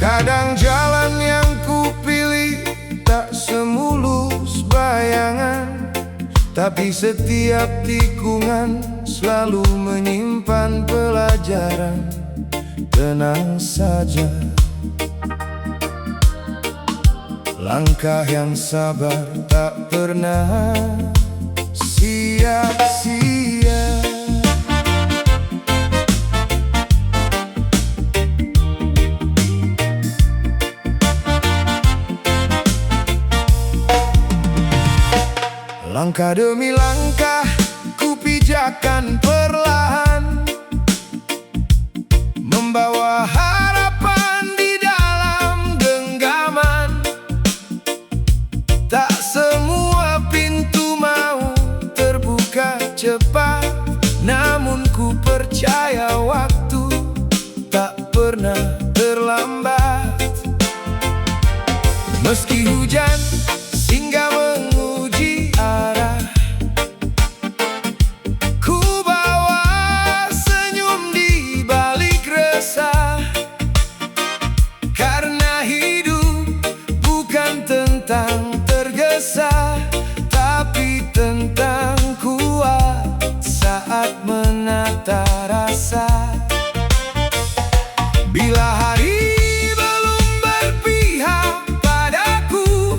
Kadang jalan yang kupilih tak semulus bayangan, tapi setiap tikungan selalu menyimpan pelajaran. Tenang saja, langkah yang sabar tak pernah sia-sia. Langkah demi langkah ku pijakan perlahan, membawa harapan di dalam genggaman. Tak semua pintu mau terbuka cepat, namun ku percaya waktu tak pernah terlambat. Meski hujan singgah menguji arah, ku bawa senyum di balik resah. Karena hidup bukan tentang tergesa, tapi tentang kuat saat menata rasa. Bila hari belum berpihak padaku,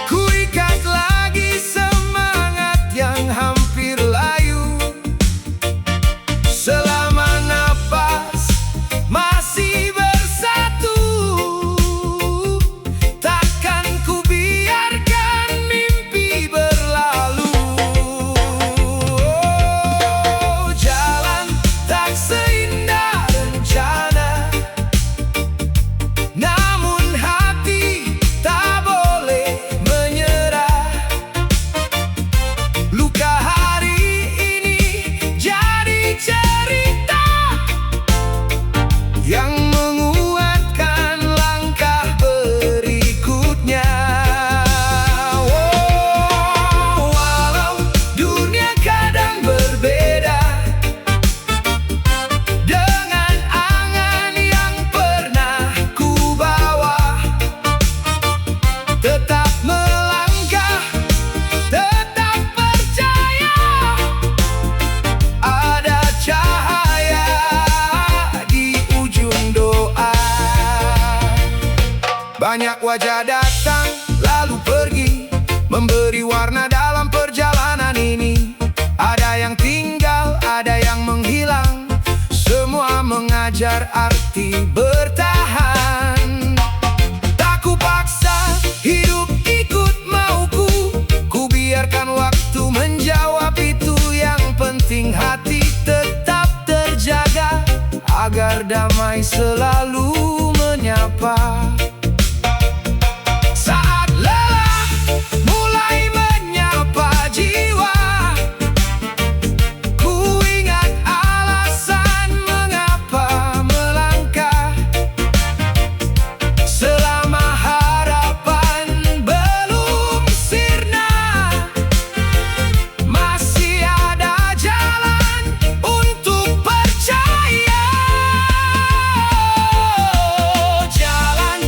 ku ikat lagi semangat yang hampir layu. Selama napas masih bersatu, takkan ku biarkan mimpi berlalu. Oh, jalan tak seindah rencana, namun hati tak boleh menyerah. Luka hari ini jadi cerita yang menguatkan langkah berikutnya. Oh, walau dunia kadang berbeda, dengan angan yang pernah ku bawa, tetap melangkah, tetap percaya, ada cahaya di ujung doa. Banyak wajah datang lalu pergi, memberi warna dalam perjalanan ini. Ada yang tinggal, ada yang menghilang, semua mengajar arti bertahan. Tak kupaksa hidup ikut mauku, ku biarkan waktu menjawab itu. Yang penting hati tetap terjaga, agar damai selalu menyapa. Saat lelah mulai menyapa jiwa, ku ingat alasan mengapa melangkah. Selama harapan belum sirna, masih ada jalan untuk percaya. Jalan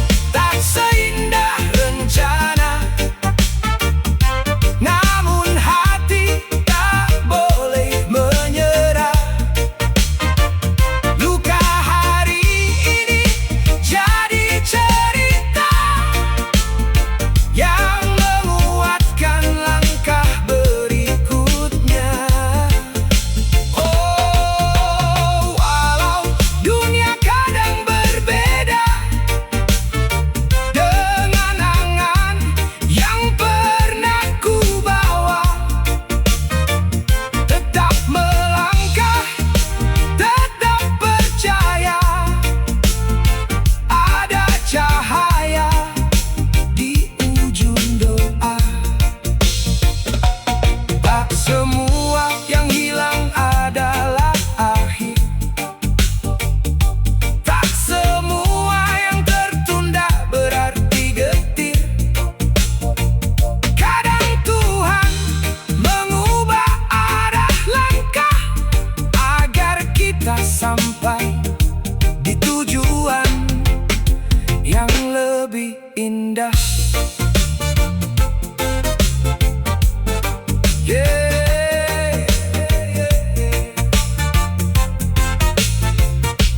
lebih indah.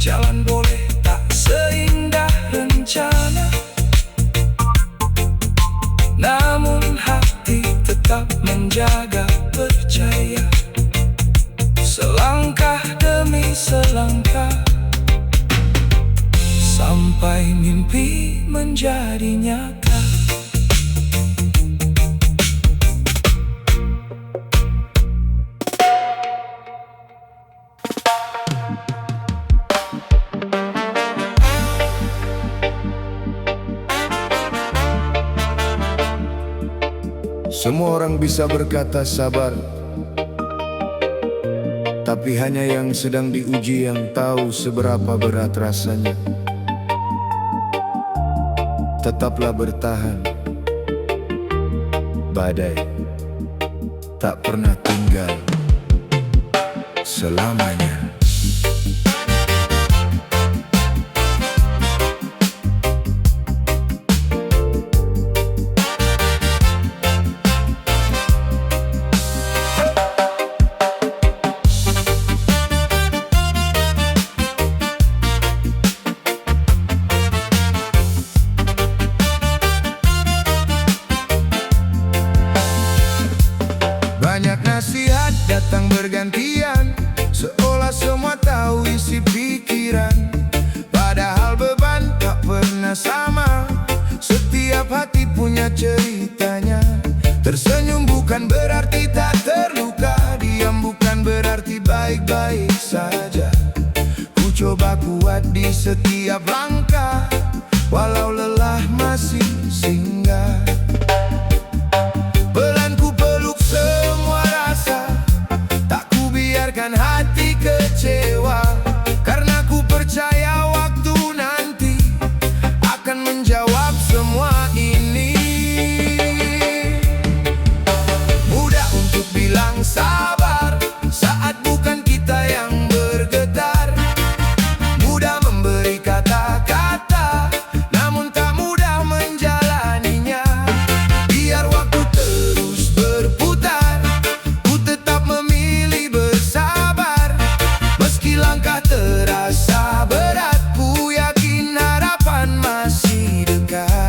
Jalan boleh tak seindah rencana, namun hati tetap menjaga, percaya. Selangkah demi selangkah, sampai mimpi menjadi nyata. Semua orang bisa berkata sabar, tapi hanya yang sedang diuji yang tahu seberapa berat rasanya. Tetaplah bertahan, badai tak pernah tinggal selamanya. Banyak nasihat datang bergantian, seolah semua tahu isi pikiran. Padahal beban tak pernah sama, setiap hati punya ceritanya. Tersenyum bukan berarti tak terluka, diam bukan berarti baik-baik saja. Ku coba kuat di setiap langkah, walau lelah masih singgah. Hati kecewa, karena ku percaya waktu nanti akan menjawab semua ini. Mudah untuk bilang sabar saat bukan kita yang bergetar. Mudah memberi kata-kata, namun tak mudah menjalaninya. Biar waktu terus berputar, ku tetap memilih langkah terasa berat, ku yakin harapan masih dekat.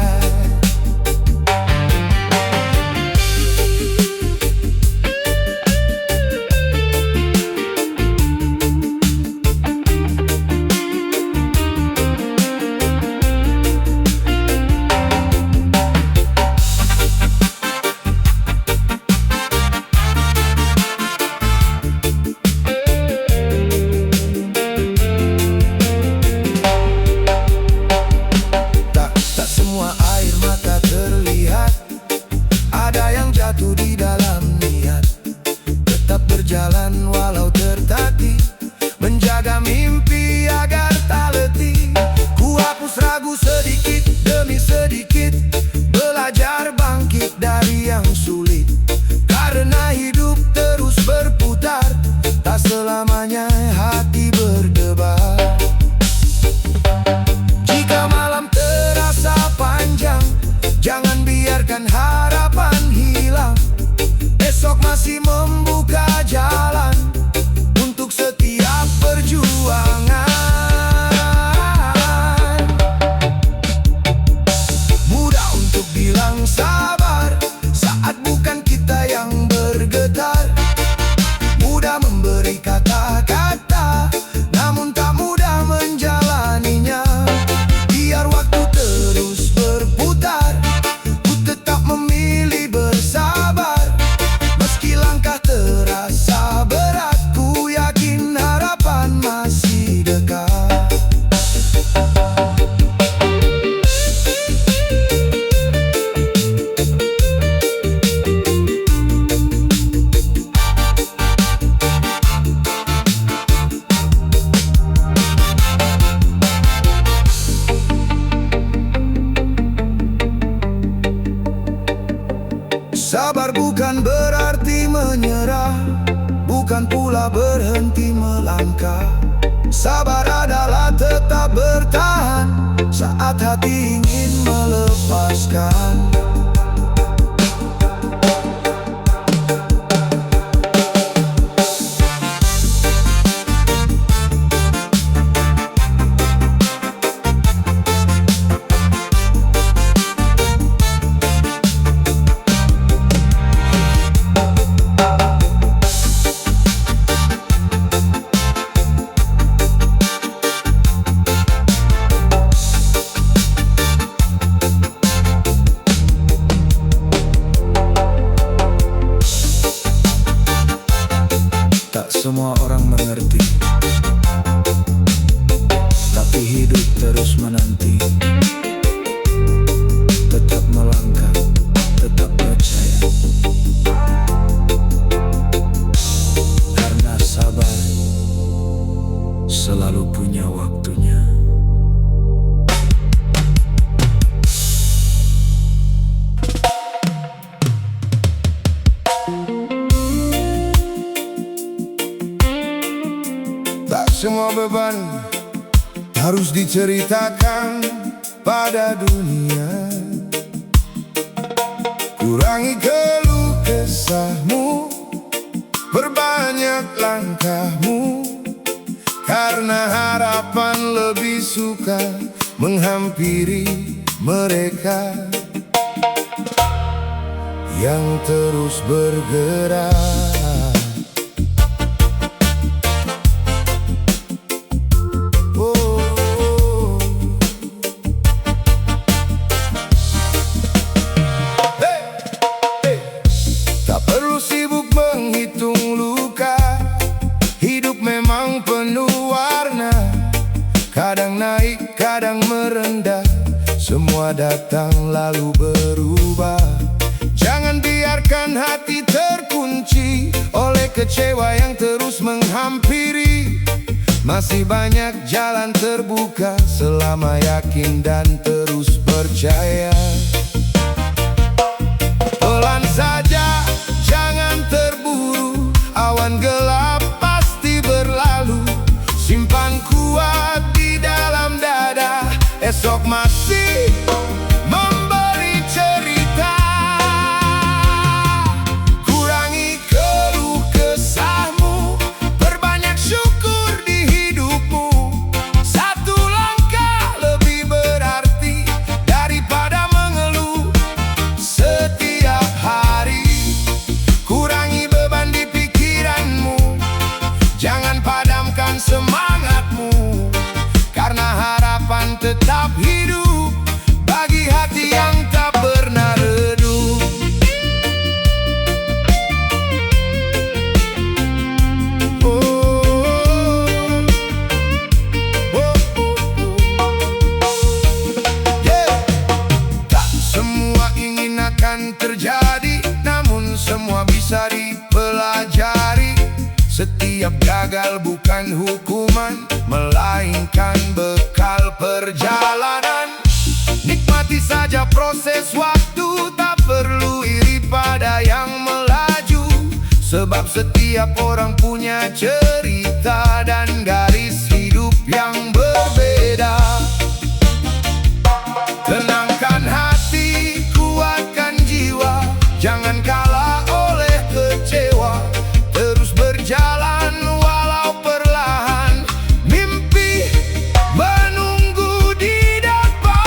Jatuh di dalam niat, tetap berjalan walau tertatih, menjaga mimpi agar tak letih. Ku hapus ragu sedikit demi sedikit, belajar bangkit dari yang sulit. Karena hidup terus berputar, tak selamanya hati berdebar. Jika malam terasa panjang, jangan biarkan harapan hilang. Esok masih membuka jalan untuk setiap perjuangan. Mudah untuk bilang sabar saat bukan kita yang bergetar. Mudah memberi kata-kata, namun tak mudah menjalaninya. Biar waktu terus berputar, ku tetap memilih bersabar. Meski langkah terasa berat, ku yakin harapan masih dekat. Sabar bukan berarti menyerah, bukan pula berhenti melangkah. Sabar adalah tetap bertahan saat hati ingin melangkah. lupakan. Tak semua orang mengerti, tapi hidup terus menanti. Tetap melangkah, tetap percaya, karena sabar selalu punya waktunya. Tak semua beban harus diceritakan pada dunia. Kurangi keluh kesahmu, perbanyak langkahmu, karena harapan lebih suka menghampiri mereka yang terus bergerak. Memang penuh warna, kadang naik, kadang merendah, semua datang lalu berubah. Jangan biarkan hati terkunci oleh kecewa yang terus menghampiri. Masih banyak jalan terbuka selama yakin dan terus percaya. Pelan saja, jangan terburu, awan gelap berlalu. Simpan kuat di dalam dada, esok masih memberi cerita. Kurangi keluh kesahmu, perbanyak syukur di hidupmu. Satu langkah lebih berarti daripada mengeluh setiap hari. Kurangi beban di pikiranmu, jangan padamkan semangatmu, karena harapan tetap hidup bagi hati yang tak pernah redup. Tak semua ingin akan terjadi, namun semua bisa dipelajari. Setiap gagal bukan hukuman, melainkan bekal perjalanan. Nikmati saja proses waktu, tak perlu iri pada yang melaju. Sebab setiap orang punya cerita dan garis hidup yang berbeda. Tenangkan hati, kuatkan jiwa, jangan kalah oleh kecewa. Jalan walau perlahan, mimpi menunggu di depan.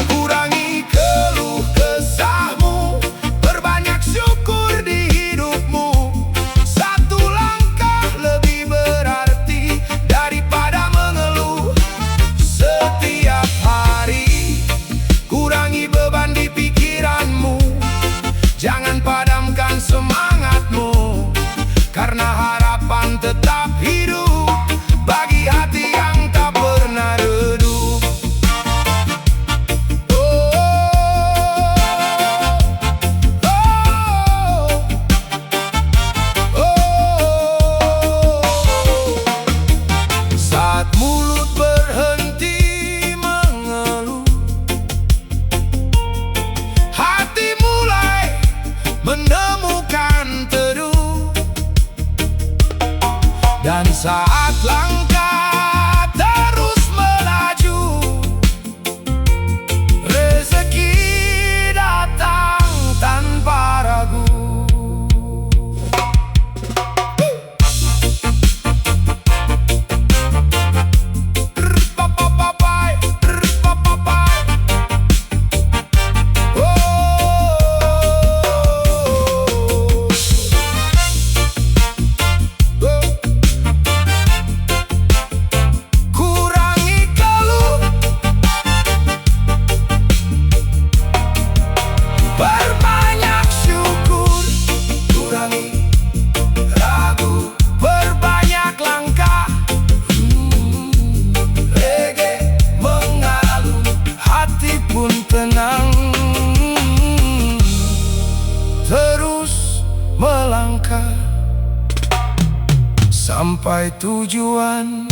Kurangi keluh kesahmu, perbanyak syukur di hidupmu. Satu langkah lebih berarti sampai tujuan.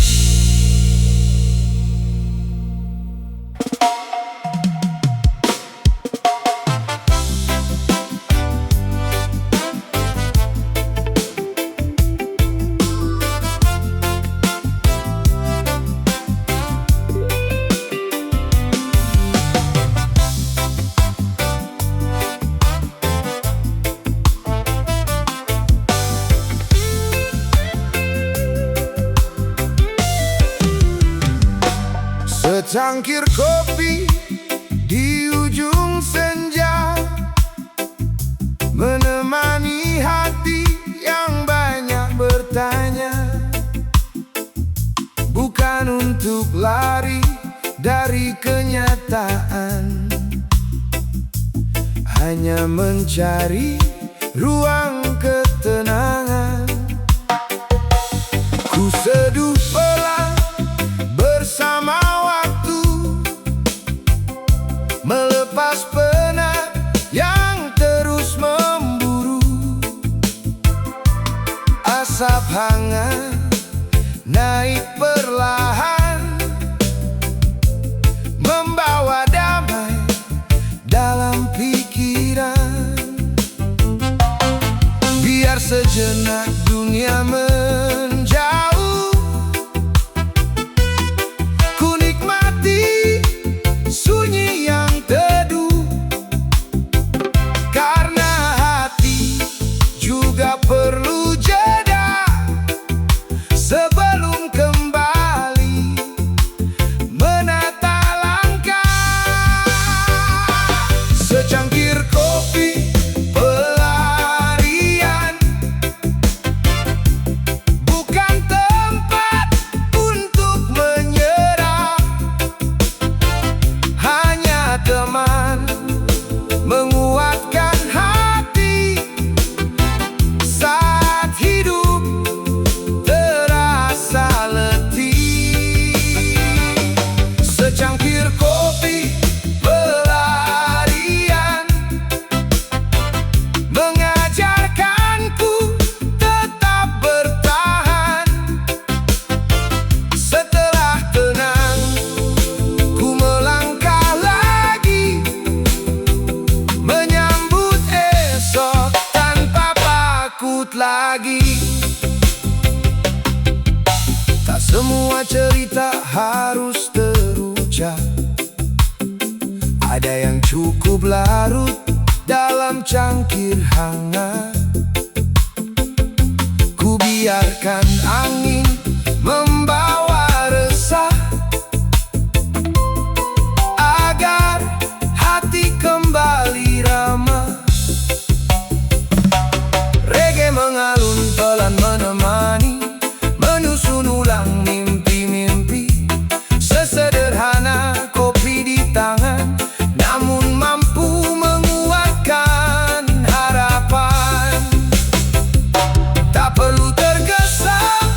Secangkir kopi di ujung senja, menemani hati yang banyak bertanya. Bukan untuk lari dari kenyataan, hanya mencari ruang ketenangan. Ku seduh pelan bersama waktu, melepas penat yang terus memburu. Asap hangat naik perlahan, membawa damai dalam pikiran. Biar sejenak dunia menjauh, ku nikmati sunyi yang teduh. Karena hati juga perlu jeda sebelum kembali menata langkah. Secangkir kopi pelarian, bukan tempat untuk menyerah, hanya teman menguatkan hati saat hidup terasa letih. Secangkir kopi pelarian mengajarkanku tetap bertahan. Setelah tenang, ku melangkah lagi, menyambut esok tanpa takut lagi. Tak semua cerita harus terucap, ada yang cukup larut dalam cangkir hangat. Ku biarkan angin membawa resah, agar hati kembali ramah. Reggae mengalun pelan menemani, menyusun ulang mimpi-mimpi. Sesederhana kopi di tangan, namun mampu menguatkan harapan. Tak perlu tergesa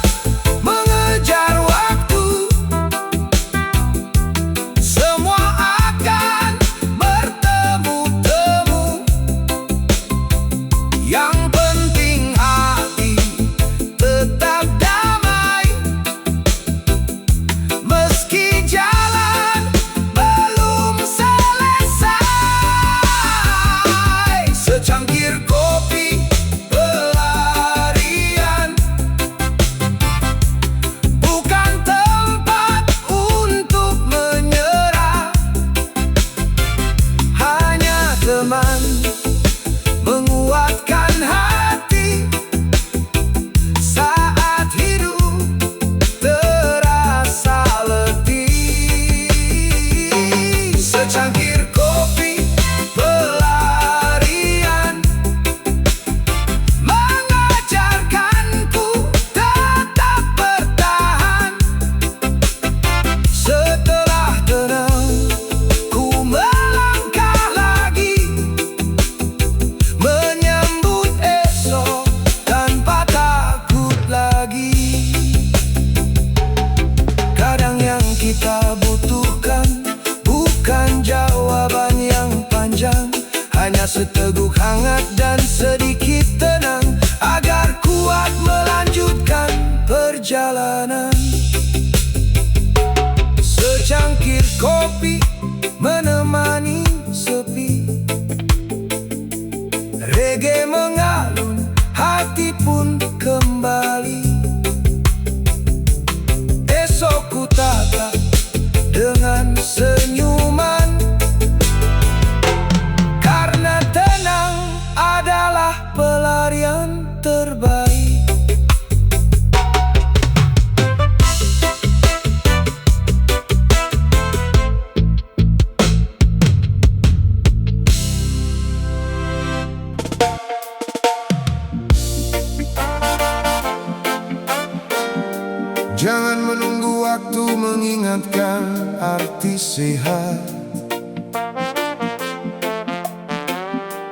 mengingatkan arti sehat.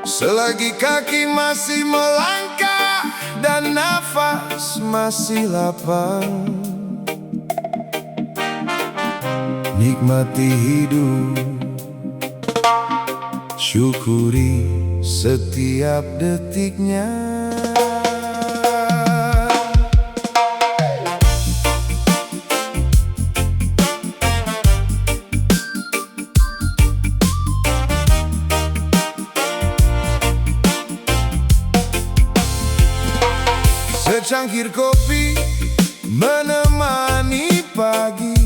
Selagi kaki masih melangkah dan nafas masih lapang, nikmati hidup, syukuri setiap detiknya. Secangkir kopi menemani pagi,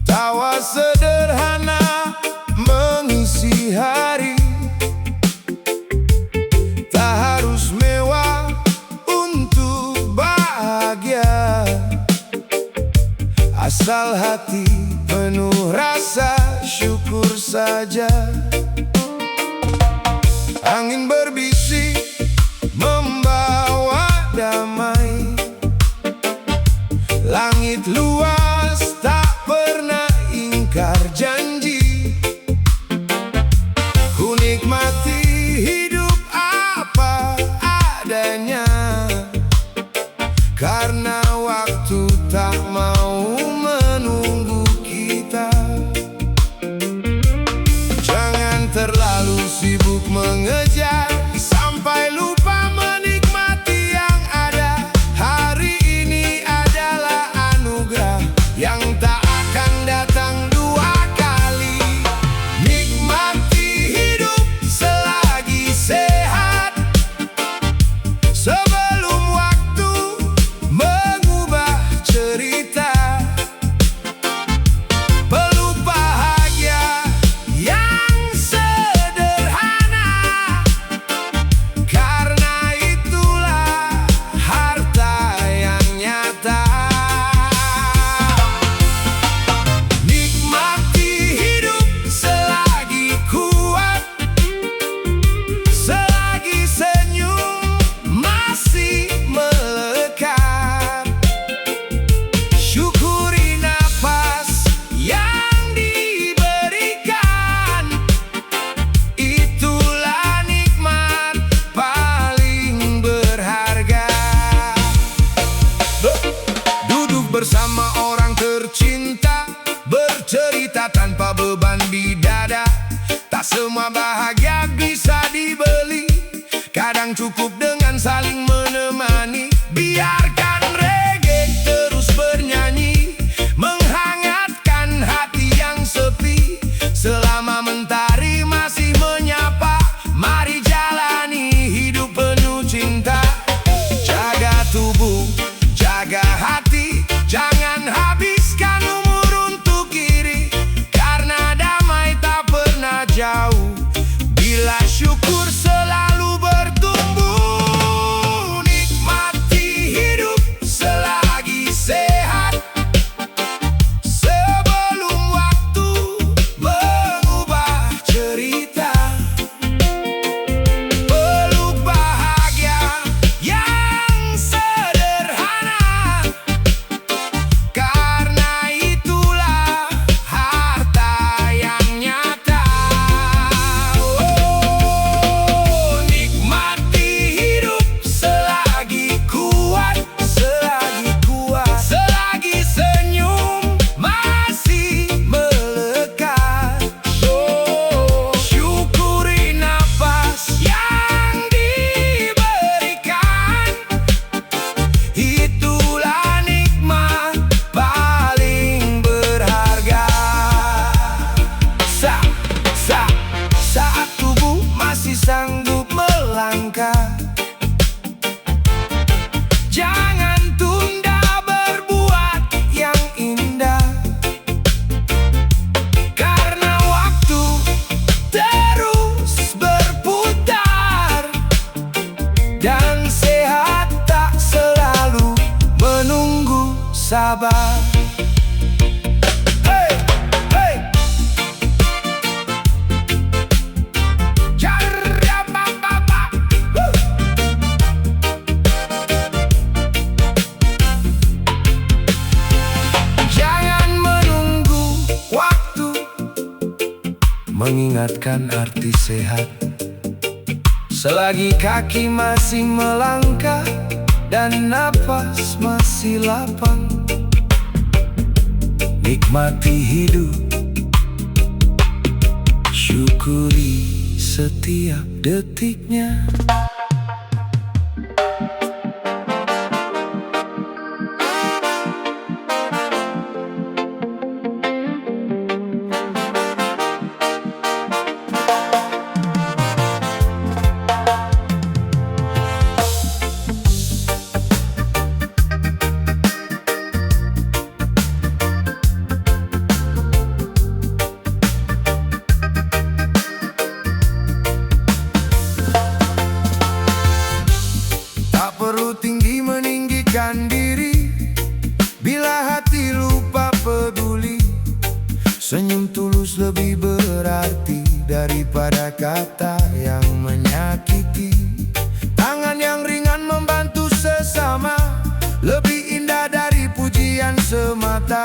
tawa sederhana mengisi hari. Tak harus mewah untuk bahagia, asal hati penuh rasa syukur saja. Angin berbisik membawa damai, langit luas tak pernah ingkar janji. Ku nikmati hidup apa adanya, karena waktu tak mau menunggu kita. Jangan terlalu sibuk mengejar sampai lupa menikmati yang ada. Hari ini adalah anugerah yang tak akan datang dua kali. Nikmati hidup selagi sehat, sebelum waktu mengubah cerita. Peluk bahagia yang sederhana, karena itulah harta yang nyata. Nikmati hidup selagi kuat, selagi senyum masih melekat. Syukuri nafas yang diberikan, itulah nikmat paling berharga. Duduk bersama orang tercinta, bercerita tanpa beban di dada. Tak semua bahagia bisa dibeli, kadang cukup dengan saling menemani. Biarkan reggae terus bernyanyi, menghangatkan hati yang sepi. Selama mentari masih menyapa, mari jalani hidup penuh cinta. Jaga tubuh, jaga hati, jangan habiskan umur untuk iri, karena damai tak pernah jauh bila syukur selalu bertumbuh. Nikmati hidup selagi sehat, sebelum waktu mengubah cerita. Peluk bahagia yang sederhana, karena itulah harta yang nyata. Oh, nikmati hidup selagi kuat, selagi senyum masih melekat. Oh, syukuri nafas yang diberikan, itulah nikmat paling berharga. Saat tubuh masih sanggup melangkah, jangan tunda berbuat yang indah, karena waktu terus berputar, dan sehat tak selalu menunggu sabar. Hey, hey. Jarabababa. Woo. mengingatkan arti sehat. Selagi kaki masih melangkah dan napas masih lapang, nikmati hidup, syukuri setiap detiknya. Tak perlu tinggi meninggikan diri, bila hati lupa peduli. Senyum tulus lebih berarti daripada kata yang menyakiti. Tangan yang ringan membantu sesama, lebih indah dari pujian semata.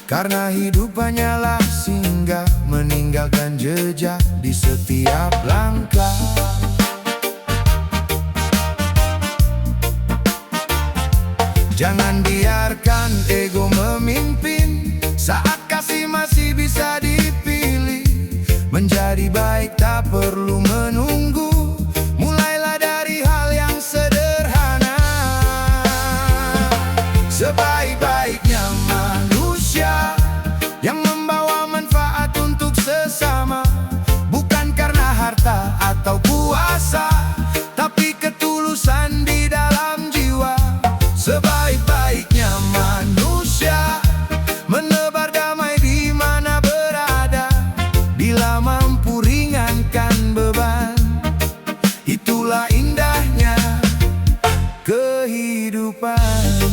Karena hidup hanyalah singgah, meninggalkan jejak di setiap langkah. Jangan biarkan ego memimpin, saat kasih masih bisa dipilih. Menjadi baik tak perlu menunggu, mulailah dari hal yang sederhana. Sebaik-baiknya manusia yang membawa manfaat untuk sesama, bukan karena harta atau kuasa, tapi ketulusan di dalam jiwa. Sebaik-baiknya manusia menebar damai di mana berada, bila mampu ringankan beban. Itulah indahnya kehidupan.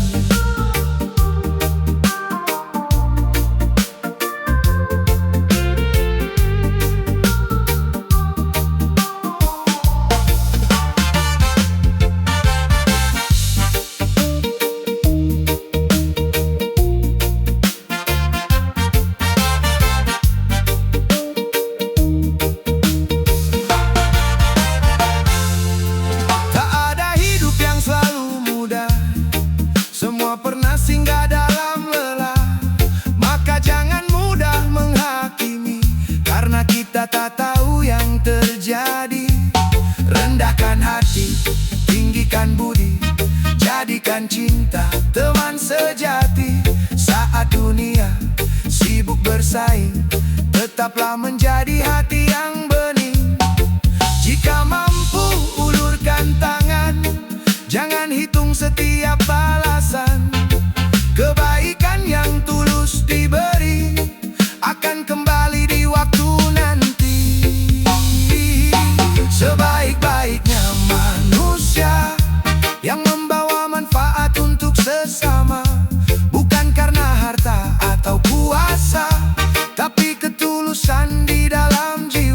Semua pernah singgah dalam lelah, maka jangan mudah menghakimi, karena kita tak tahu yang terjadi. Rendahkan hati, tinggikan budi, jadikan cinta teman sejati. Saat dunia sibuk bersaing, tetaplah menjadi hati yang bening. Jika mampu ulurkan tangan, jangan hitung setiap balasan. Kebaikan yang tulus diberi akan kembali di waktu nanti. Sebaik-baiknya manusia yang membawa manfaat untuk sesama, bukan karena harta atau kuasa, tapi ketulusan di dalam jiwa.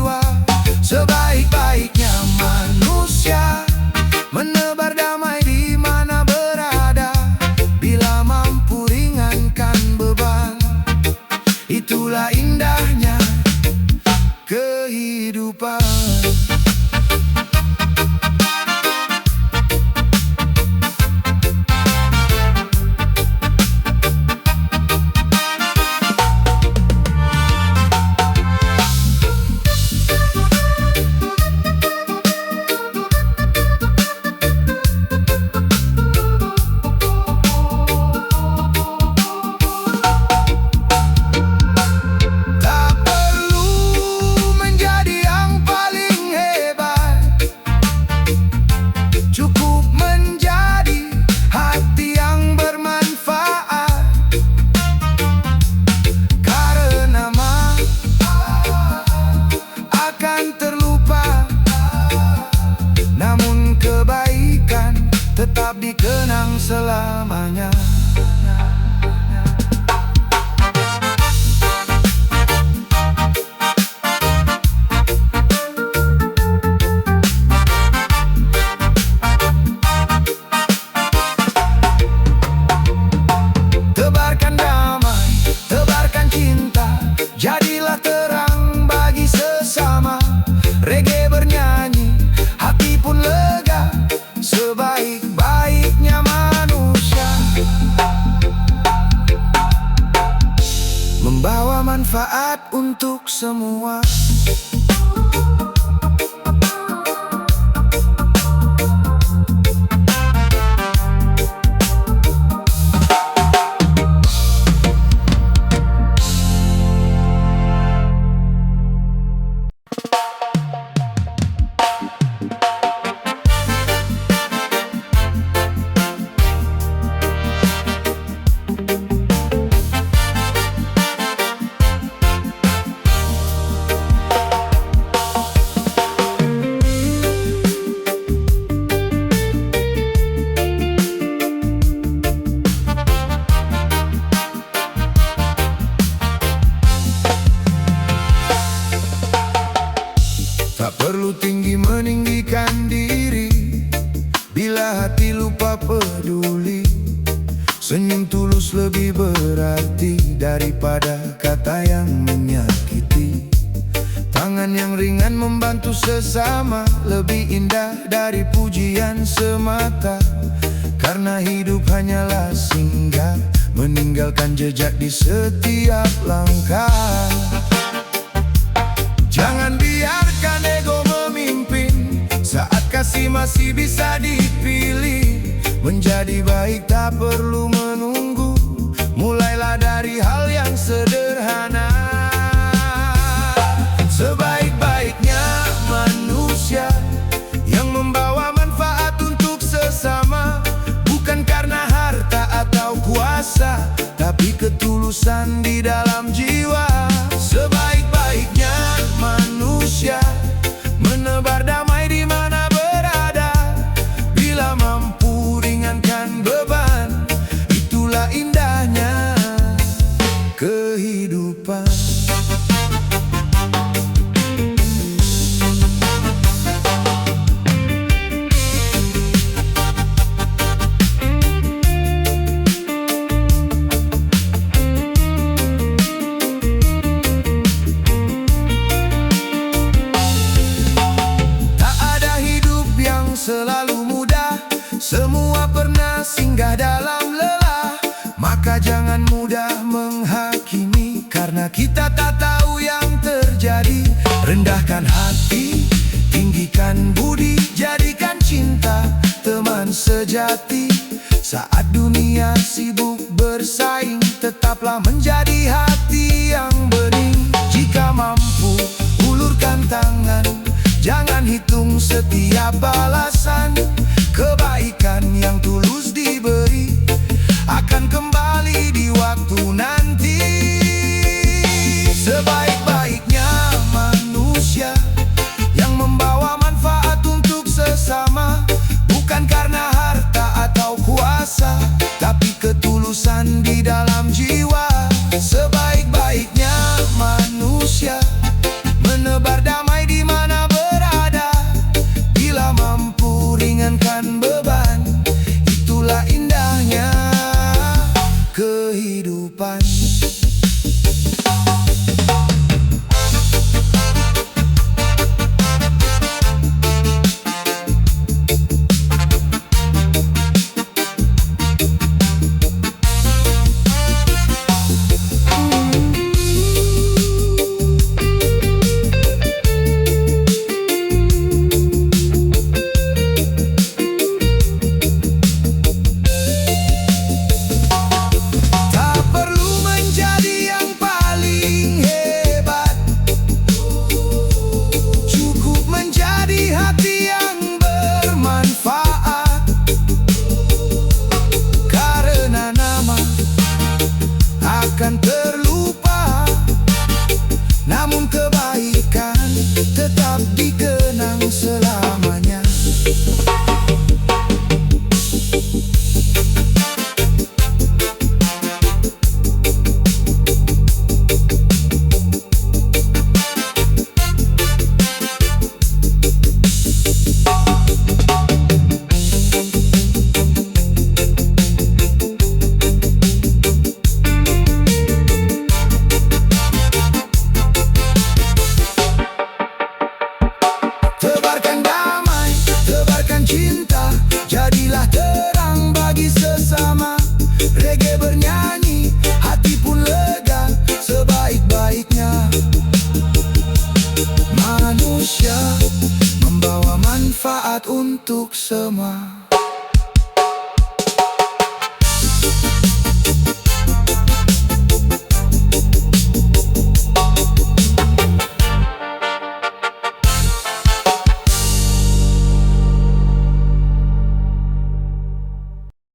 manfaat untuk semua. Tak perlu tinggi meninggikan diri, bila hati lupa peduli. Senyum tulus lebih berarti daripada kata yang menyakiti. Tangan yang ringan membantu sesama lebih indah dari pujian semata. Karena hidup hanyalah singgah, meninggalkan jejak di setiap langkah. Jangan biarkan ego memimpin, saat kasih masih bisa dipilih. Menjadi baik tak perlu menunggu, mulailah dari hal yang sederhana. Sebaik-baiknya manusia yang membawa manfaat untuk sesama, bukan karena harta atau kuasa, tapi ketulusan di dalam jiwa. Sebaik-baiknya manusia menebar damai di mana berada, bila mampu ringankan beban, itulah indahnya kehidupan. Selalu mudah, semua pernah singgah dalam lelah. Maka jangan mudah menghakimi, karena kita tak tahu yang terjadi. Rendahkan hati, tinggikan budi, jadikan cinta teman sejati. Saat dunia sibuk bersaing, tetaplah menjadi hati yang bening. Jika mampu, ulurkan tangan, jangan hitung setiap balasan. Kebaikan yang tulus diberi akan kembali di waktu nanti. Sebaik-baiknya manusia yang membawa manfaat untuk sesama, bukan karena harta atau kuasa, tapi ketulusan di dalam jiwa. Sebaik-baiknya manusia menebar damai di mana berada, bila mampu ringankan beban, itulah indahnya kehidupan. Akan terlupa, namun kebaikan tetap dikenang selamanya. manusia, membawa manfaat untuk semua.